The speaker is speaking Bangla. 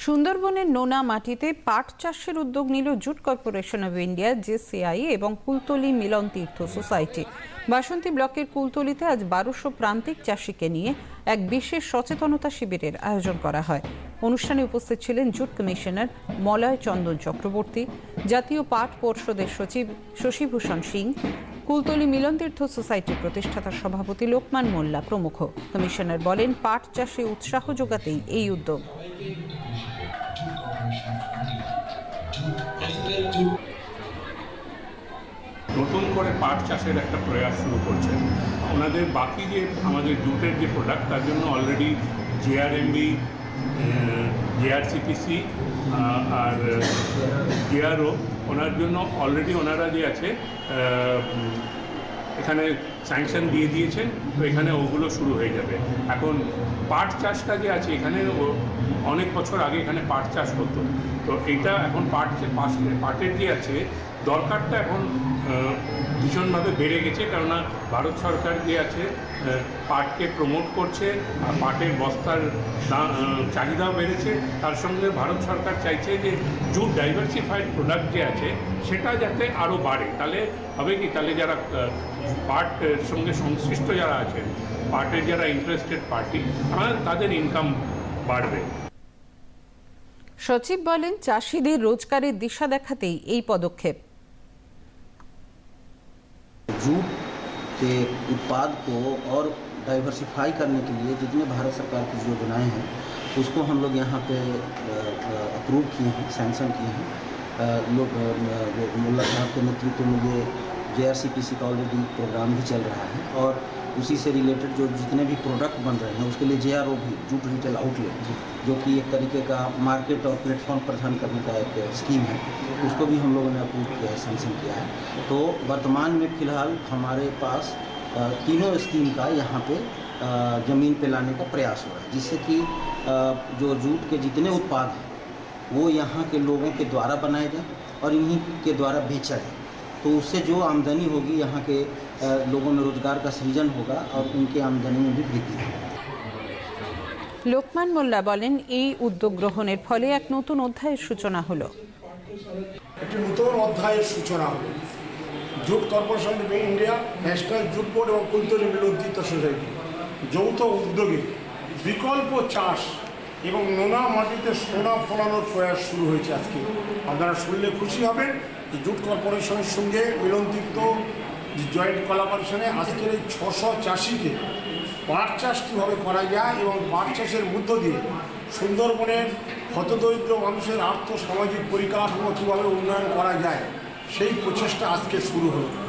সুন্দরবনের নোনা মাটিতে পাট চাষের উদ্যোগ নিল jute corporation of India, JCI এবং কুলতলি মিলন তীর্থ সোসাইটি। বাসন্তী ব্লকের কুলতলিতে আজ 1200 প্রান্তিক চাষিকে নিয়ে এক বিশেষ সচেতনতা শিবিরের আয়োজন করা হয়। অনুষ্ঠানে উপস্থিত ছিলেন জুট কমিশনার মলয় চন্দন চক্রবর্তী, জাতীয় পাট পর্ষদের সচিব শশীভূষণ সিং, কুলতলি মিলন তীর্থ সোসাইটির প্রতিষ্ঠাতা সভাপতি লোকমান মোল্লা প্রমুখ। কমিশনার বলেন, পাট চাষে উৎসাহ যোগাতেই এই উদ্যোগ। নতুন করে পাট চাষের একটা প্রয়াস শুরু করছেন ওনাদের। বাকি যে আমাদের জুটের যে প্রোডাক্ট, তার জন্য অলরেডি জেআরএমবি, জেআরসিপিসি আর জেআরও, ওনার জন্য অলরেডি ওনারা যে আছে এখানে স্যাংশন দিয়ে দিয়েছেন। তো এখানে ওগুলো শুরু হয়ে যাবে। এখন পাট চাষটা যে আছে এখানে, অনেক বছর আগে এখানে পাট চাষ হতো। তো এইটা এখন পাটের যে আছে দরকারটা এখন ভীষণভাবে বেড়ে গেছে, কেননা ভারত সরকার যে আছে পাটকে প্রমোট করছে, আর পাটের বস্তার চাহিদাও বেড়েছে। তার সঙ্গে ভারত সরকার চাইছে যে জুট ডাইভার্সিফাইড প্রোডাক্ট যে আছে সেটা যাতে আরও বাড়ে। তাহলে হবে কি, তাহলে যারা পাটের সঙ্গে সংশ্লিষ্ট যারা আছেন, পাটের যারা ইন্টারেস্টেড পার্টি, তাদের ইনকাম বাড়বে। সচিব বলেন, চাষিদের রোজগারের দিশা দেখাতেই এই পদক্ষেপ। जूट के उत्पाद को और डाइवर्सिफाई करने के लिए जितने भारत सरकार की योजनाएं हैं उसको हम लोग यहाँ पे अप्रूव किए हैं, सैंक्शन किए हैं। लोग मुल्ला साहब के नेतृत्व में ये JRCPC का ऑलरेडी प्रोग्राम भी चल रहा है, और उसी से रिलेटेड जो जितने भी प्रोडक्ट बन रहे हैं उसके लिए JRO भी, जूट रिटेल आउटलेट, जो कि एक तरीके का मार्केट और प्लेटफॉर्म प्रदान करने का एक स्कीम है, उसको भी हम लोगों ने अप्रूव किया है, सैंक्शन किया है। तो वर्तमान में फ़िलहाल हमारे पास तीनों स्कीम का यहाँ पे ज़मीन पे लाने का प्रयास हो रहा है, जिससे कि जो जूट के जितने उत्पाद हैं वो यहाँ के लोगों के द्वारा बनाए जाए और इन्हीं के द्वारा बेचा जाए। तो उससे जो आमदनी होगी, यहाँ के लोगों में रोजगार का सृजन होगा और उनके आमदनी में भी वृद्धि होगी। লোকমান মোল্লা বলেন, এই উদ্যোগ গ্রহণের ফলে এক নতুন অধ্যায়ের সূচনা হলো। একটি নতুন অধ্যায়ের সূচনা হলো। Jute corporation of India, national jute board এবং কুলতলি মিলন তীর্থ সোসাইটি যৌথ উদ্যোগে বিকল্প চাষ এবং নোনা মাটিতে সোনা ফলানোর প্রয়াস শুরু হয়েছে আজকে। আপনারা শুনলে খুশি হবেন যে জুট কর্পোরেশনের সঙ্গে মিলন তীর্থ জয়েন্ট কোলাবোরেশনে আজকের এই 600 চাষিকে পাট চাষ কীভাবে করা যায় এবং পাট চাষের মধ্য দিয়ে সুন্দরবনের হতদরিদ্র মানুষের আর্থ সামাজিক পরিকাঠামো কীভাবে উন্নয়ন করা যায়, সেই প্রচেষ্টা আজকে শুরু হলো।